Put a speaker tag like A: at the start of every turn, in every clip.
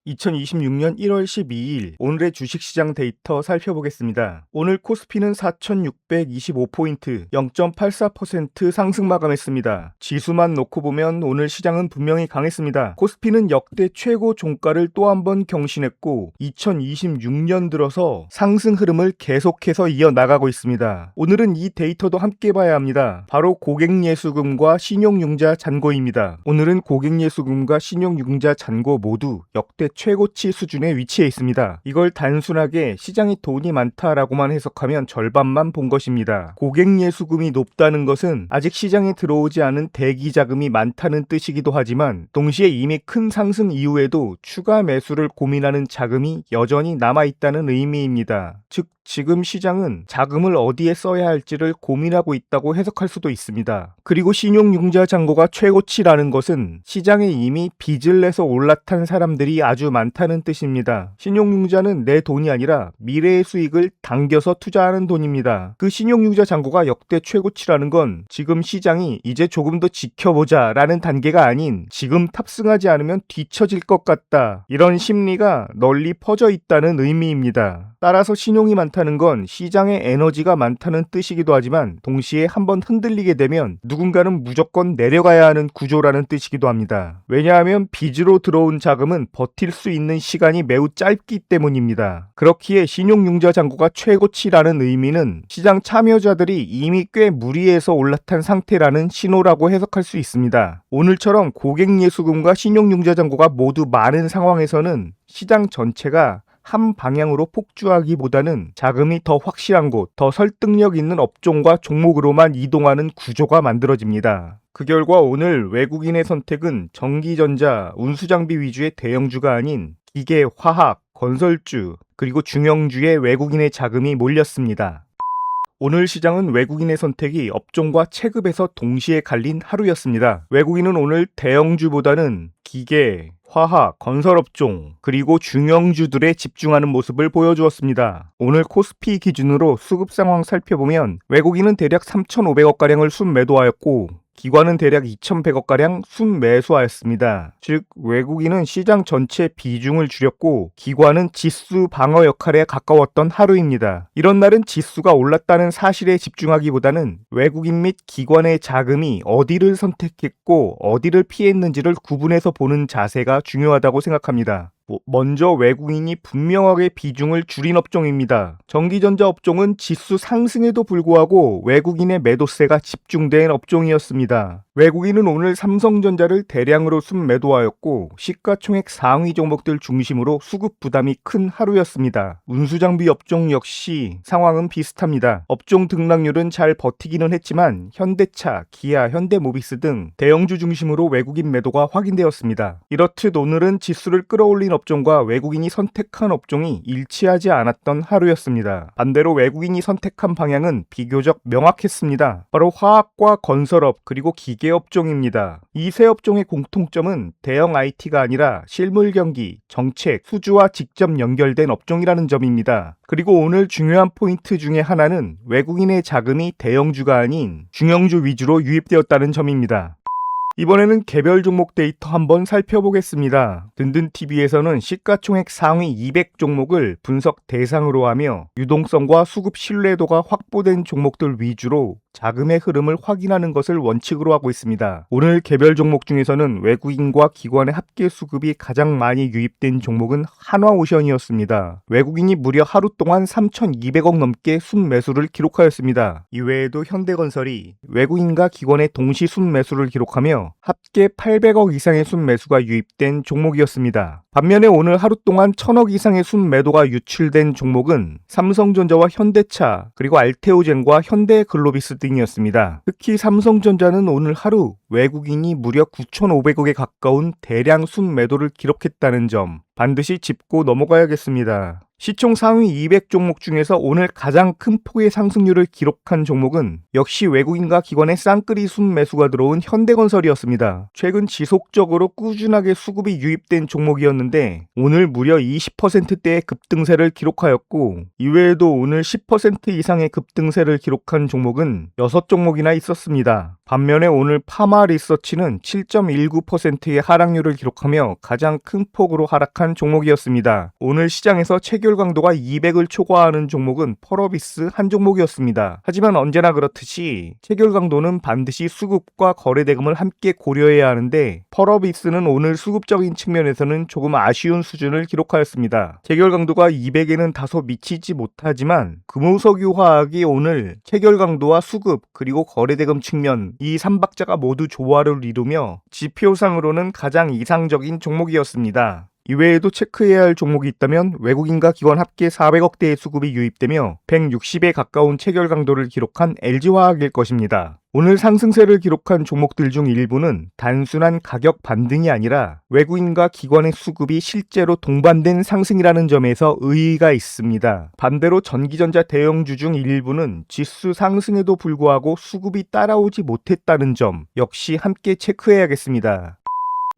A: 2026년 1월 12일 오늘의 주식시장 데이터 살펴보겠습니다. 오늘 코스피는 4,625포인트 0.84% 상승 마감했습니다. 지수만 놓고 보면 오늘 시장은 분명히 강했습니다. 코스피는 역대 최고 종가를 또 한 번 경신했고 2026년 들어서 상승 흐름을 계속해서 이어나가고 있습니다. 오늘은 이 데이터도 함께 봐야 합니다. 바로 고객예수금과 신용융자 잔고입니다. 오늘은 고객예수금과 신용융자 잔고 모두 역대 최고치 수준에 위치해 있습니다. 이걸 단순하게 시장이 돈이 많다라고만 해석하면 절반만 본 것입니다. 고객예수금이 높다는 것은 아직 시장에 들어오지 않은 대기 자금이 많다는 뜻이기도 하지만 동시에 이미 큰 상승 이후에도 추가 매수를 고민하는 자금이 여전히 남아있다는 의미입니다. 즉 지금 시장은 자금을 어디에 써야 할지를 고민하고 있다고 해석할 수도 있습니다. 그리고 신용융자 잔고가 최고치라는 것은 시장에 이미 빚을 내서 올라탄 사람들이 아주 많다는 뜻입니다. 신용융자는 내 돈이 아니라 미래의 수익을 당겨서 투자하는 돈입니다. 그 신용융자 잔고가 역대 최고치라는 건 지금 시장이 이제 조금 더 지켜보자 라는 단계가 아닌 지금 탑승하지 않으면 뒤처질 것 같다, 이런 심리가 널리 퍼져 있다는 의미입니다. 따라서 신용이 많다는 건 시장에 에너지가 많다는 뜻이기도 하지만 동시에 한번 흔들리게 되면 누군가는 무조건 내려가야 하는 구조라는 뜻이기도 합니다. 왜냐하면 빚으로 들어온 자금은 버틸 수 있는 시간이 매우 짧기 때문입니다. 그렇기에 신용융자 잔고가 최고치라는 의미는 시장 참여자들이 이미 꽤 무리해서 올라탄 상태라는 신호라고 해석할 수 있습니다. 오늘처럼 고객예수금과 신용융자 잔고가 모두 많은 상황에서는 시장 전체가 한 방향으로 폭주하기보다는 자금이 더 확실한 곳, 더 설득력 있는 업종과 종목으로만 이동하는 구조가 만들어집니다. 그 결과 오늘 외국인의 선택은 전기전자, 운수장비 위주의 대형주가 아닌 기계, 화학, 건설주, 그리고 중형주의 외국인의 자금이 몰렸습니다. 오늘 시장은 외국인의 선택이 업종과 체급에서 동시에 갈린 하루였습니다. 외국인은 오늘 대형주보다는 기계, 화학, 건설업종, 그리고 중형주들에 집중하는 모습을 보여주었습니다. 오늘 코스피 기준으로 수급 상황 살펴보면 외국인은 대략 3,500억가량을 순매도하였고 기관은 대략 2,100억가량 순매수하였습니다. 즉 외국인은 시장 전체 비중을 줄였고 기관은 지수 방어 역할에 가까웠던 하루입니다. 이런 날은 지수가 올랐다는 사실에 집중하기보다는 외국인 및 기관의 자금이 어디를 선택했고 어디를 피했는지를 구분해서 보는 자세가 중요하다고 생각합니다. 먼저 외국인이 분명하게 비중을 줄인 업종입니다. 전기전자 업종은 지수 상승에도 불구하고 외국인의 매도세가 집중된 업종이었습니다. 외국인은 오늘 삼성전자를 대량으로 순매도하였고 시가총액 상위 종목들 중심으로 수급 부담이 큰 하루였습니다. 운수장비 업종 역시 상황은 비슷합니다. 업종 등락률은 잘 버티기는 했지만 현대차, 기아, 현대모비스 등 대형주 중심으로 외국인 매도가 확인되었습니다. 이렇듯 오늘은 지수를 끌어올린 업종과 외국인이 선택한 업종이 일치하지 않았던 하루였습니다. 반대로 외국인이 선택한 방향은 비교적 명확했습니다. 바로 화학과 건설업 그리고 기계업종입니다. 이 세 업종의 공통점은 대형 IT가 아니라 실물 경기, 정책, 수주와 직접 연결된 업종이라는 점입니다. 그리고 오늘 중요한 포인트 중에 하나는 외국인의 자금이 대형주가 아닌 중형주 위주로 유입되었다는 점입니다. 이번에는 개별 종목 데이터 한번 살펴보겠습니다. 든든TV에서는 시가총액 상위 200 종목을 분석 대상으로 하며 유동성과 수급 신뢰도가 확보된 종목들 위주로 자금의 흐름을 확인하는 것을 원칙으로 하고 있습니다. 오늘 개별 종목 중에서는 외국인과 기관의 합계 수급이 가장 많이 유입된 종목은 한화오션이었습니다. 외국인이 무려 하루 동안 3,200억 넘게 순매수를 기록하였습니다. 이외에도 현대건설이 외국인과 기관의 동시 순매수를 기록하며 합계 800억 이상의 순매수가 유입된 종목이었습니다. 반면에 오늘 하루 동안 1,000억 이상의 순매도가 유출된 종목은 삼성전자와 현대차, 그리고 알테오젠과 현대글로비스 등이었습니다. 특히 삼성전자는 오늘 하루 외국인이 무려 9,500억에 가까운 대량 순매도를 기록했다는 점 반드시 짚고 넘어가야겠습니다. 시총 상위 200 종목 중에서 오늘 가장 큰 폭의 상승률을 기록한 종목은 역시 외국인과 기관의 쌍끌이 순매수가 들어온 현대건설이었습니다. 최근 지속적으로 꾸준하게 수급이 유입된 종목이었는데 오늘 무려 20%대의 급등세를 기록하였고 이외에도 오늘 10% 이상의 급등세를 기록한 종목은 6종목이나 있었습니다. 반면에 오늘 파마리서치는 7.19%의 하락률을 기록하며 가장 큰 폭으로 하락한 종목이었습니다. 오늘 시장에서 체결 강도가 200을 초과하는 종목은 펄어비스 한 종목이었습니다. 하지만 언제나 그렇듯이 체결 강도는 반드시 수급과 거래 대금을 함께 고려해야 하는데 펄어비스는 오늘 수급적인 측면에서는 조금 아쉬운 수준을 기록하였습니다. 체결 강도가 200에는 다소 미치지 못하지만 금호석유화학이 오늘 체결 강도와 수급 그리고 거래 대금 측면 이 3박자가 모두 조화를 이루며 지표상으로는 가장 이상적인 종목이었습니다. 이외에도 체크해야 할 종목이 있다면 외국인과 기관 합계 400억대의 수급이 유입되며 160에 가까운 체결 강도를 기록한 LG화학일 것입니다. 오늘 상승세를 기록한 종목들 중 일부는 단순한 가격 반등이 아니라 외국인과 기관의 수급이 실제로 동반된 상승이라는 점에서 의의가 있습니다. 반대로 전기전자 대형주 중 일부는 지수 상승에도 불구하고 수급이 따라오지 못했다는 점 역시 함께 체크해야겠습니다.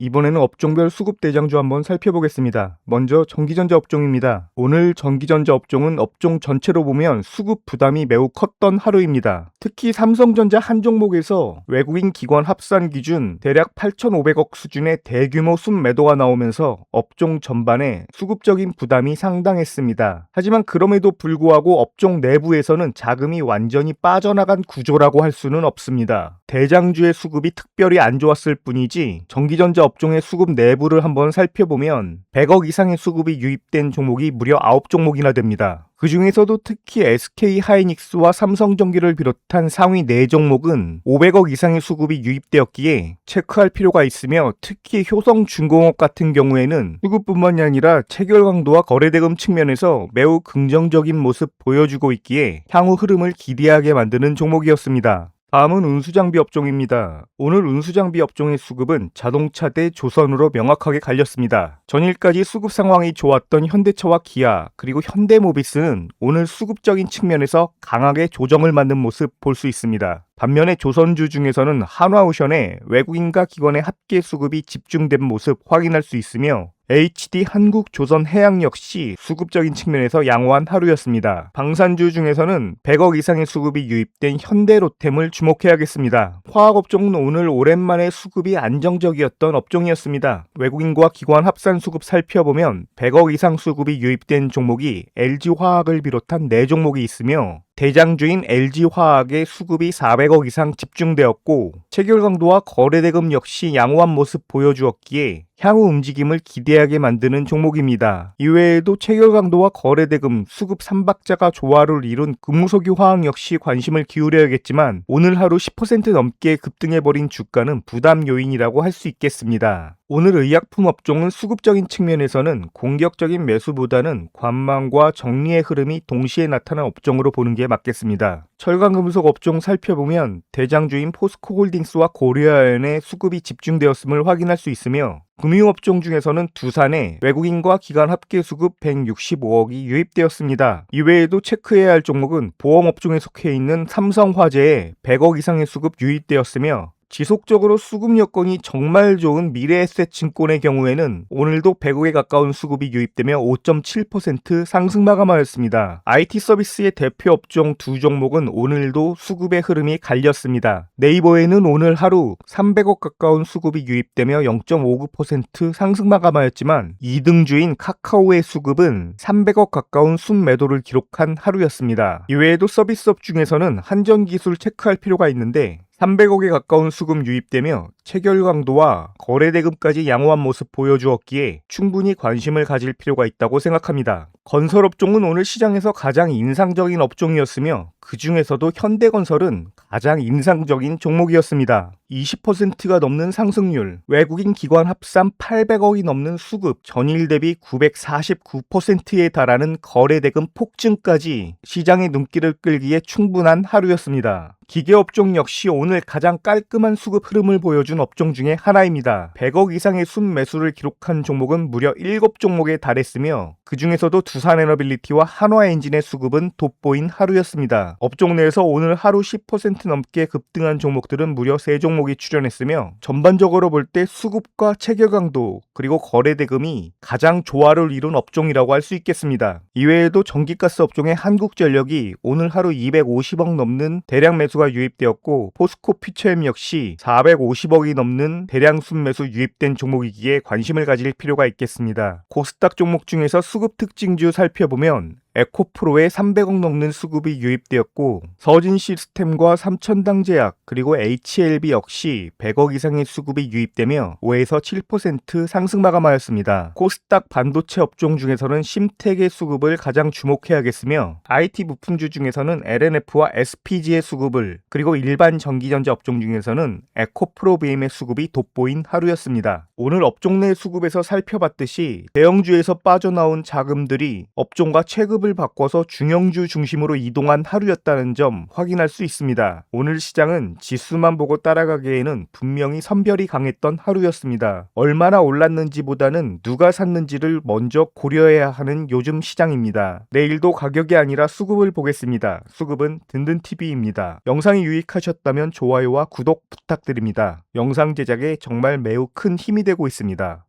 A: 이번에는 업종별 수급 대장주 한번 살펴보겠습니다. 먼저 전기전자 업종입니다. 오늘 전기전자 업종은 업종 전체로 보면 수급 부담이 매우 컸던 하루입니다. 특히 삼성전자 한 종목에서 외국인 기관 합산 기준 대략 8,500억 수준의 대규모 순매도가 나오면서 업종 전반에 수급적인 부담이 상당했습니다. 하지만 그럼에도 불구하고 업종 내부에서는 자금이 완전히 빠져나간 구조라고 할 수는 없습니다. 대장주의 수급이 특별히 안 좋았을 뿐이지 전기전자 업종의 수급 내부를 한번 살펴보면 100억 이상의 수급이 유입된 종목이 무려 9종목이나 됩니다. 그 중에서도 특히 SK하이닉스와 삼성전기를 비롯한 상위 4종목은 500억 이상의 수급이 유입되었기에 체크할 필요가 있으며 특히 효성중공업 같은 경우에는 수급뿐만이 아니라 체결 강도와 거래대금 측면에서 매우 긍정적인 모습 보여주고 있기에 향후 흐름을 기대하게 만드는 종목이었습니다. 다음은 운수장비 업종입니다. 오늘 운수장비 업종의 수급은 자동차 대 조선으로 명확하게 갈렸습니다. 전일까지 수급 상황이 좋았던 현대차와 기아 그리고 현대모비스는 오늘 수급적인 측면에서 강하게 조정을 맞는 모습 볼 수 있습니다. 반면에 조선주 중에서는 한화오션의 외국인과 기관의 합계 수급이 집중된 모습 확인할 수 있으며 HD 한국조선해양 역시 수급적인 측면에서 양호한 하루였습니다. 방산주 중에서는 100억 이상의 수급이 유입된 현대로템을 주목해야겠습니다. 화학업종은 오늘 오랜만에 수급이 안정적이었던 업종이었습니다. 외국인과 기관 합산 수급 살펴보면 100억 이상 수급이 유입된 종목이 LG화학을 비롯한 4종목이 있으며 대장주인 LG화학의 수급이 400억 이상 집중되었고 체결 강도와 거래대금 역시 양호한 모습 보여주었기에 향후 움직임을 기대하게 만드는 종목입니다. 이외에도 체결 강도와 거래대금, 수급 3박자가 조화를 이룬 금호석유화학 역시 관심을 기울여야겠지만 오늘 하루 10% 넘게 급등해버린 주가는 부담 요인이라고 할 수 있겠습니다. 오늘 의약품 업종은 수급적인 측면에서는 공격적인 매수보다는 관망과 정리의 흐름이 동시에 나타난 업종으로 보는 게 맞겠습니다. 철강금속 업종 살펴보면 대장주인 포스코홀딩스와 고려아연의 수급이 집중되었음을 확인할 수 있으며 금융업종 중에서는 두산에 외국인과 기관 합계 수급 165억이 유입되었습니다. 이외에도 체크해야 할 종목은 보험업종에 속해 있는 삼성화재에 100억 이상의 수급 유입되었으며 지속적으로 수급 여건이 정말 좋은 미래에셋증권의 경우에는 오늘도 100억에 가까운 수급이 유입되며 5.7% 상승 마감하였습니다. IT 서비스의 대표 업종 2종목은 오늘도 수급의 흐름이 갈렸습니다. 네이버에는 오늘 하루 300억 가까운 수급이 유입되며 0.59% 상승 마감하였지만 2등주인 카카오의 수급은 300억 가까운 순매도를 기록한 하루였습니다. 이외에도 서비스업 중에서는 한전기술 체크할 필요가 있는데 300억에 가까운 수급 유입되며 체결 강도와 거래대금까지 양호한 모습 보여주었기에 충분히 관심을 가질 필요가 있다고 생각합니다. 건설업종은 오늘 시장에서 가장 인상적인 업종이었으며 그 중에서도 현대건설은 가장 인상적인 종목이었습니다. 20%가 넘는 상승률, 외국인 기관 합산 800억이 넘는 수급, 전일 대비 949%에 달하는 거래대금 폭증까지 시장의 눈길을 끌기에 충분한 하루였습니다. 기계업종 역시 오늘 가장 깔끔한 수급 흐름을 보여준 보여준 업종 중에 하나입니다. 100억 이상의 순매수를 기록한 종목은 무려 7종목에 달했으며 그 중에서도 두산에너빌리티와 한화엔진의 수급은 돋보인 하루였습니다. 업종 내에서 오늘 하루 10% 넘게 급등한 종목들은 무려 3종목이 출연했으며 전반적으로 볼 때 수급과 체결 강도 그리고 거래 대금이 가장 조화를 이룬 업종이라고 할 수 있겠습니다. 이외에도 전기가스 업종의 한국전력이 오늘 하루 250억 넘는 대량 매수가 유입되었고 포스코 퓨처엠 역시 450억이 넘는 대량 순매수 유입된 종목이기에 관심을 가질 필요가 있겠습니다. 코스닥 종목 중에서 수급 특징주 살펴보면 에코프로에 300억 넘는 수급이 유입되었고 서진시스템과 삼천당제약 그리고 HLB 역시 100억 이상의 수급이 유입되며 5에서 7% 상승 마감하였습니다. 코스닥 반도체 업종 중에서는 심텍의 수급을 가장 주목해야겠으며 IT 부품주 중에서는 LNF와 SPG의 수급을 그리고 일반 전기전자 업종 중에서는 에코프로비엠의 수급이 돋보인 하루였습니다. 오늘 업종 내 수급에서 살펴봤듯이 대형주에서 빠져나온 자금들이 업종과 체급을 바꿔서 중형주 중심으로 이동한 하루였다는 점 확인할 수 있습니다. 오늘 시장은 지수만 보고 따라가기에는 분명히 선별이 강했던 하루였습니다. 얼마나 올랐는지보다는 누가 샀는지를 먼저 고려해야 하는 요즘 시장입니다. 내일도 가격이 아니라 수급을 보겠습니다. 수급은 든든TV입니다. 영상이 유익하셨다면 좋아요와 구독 부탁드립니다. 영상 제작에 정말 매우 큰 힘이 되고 있습니다.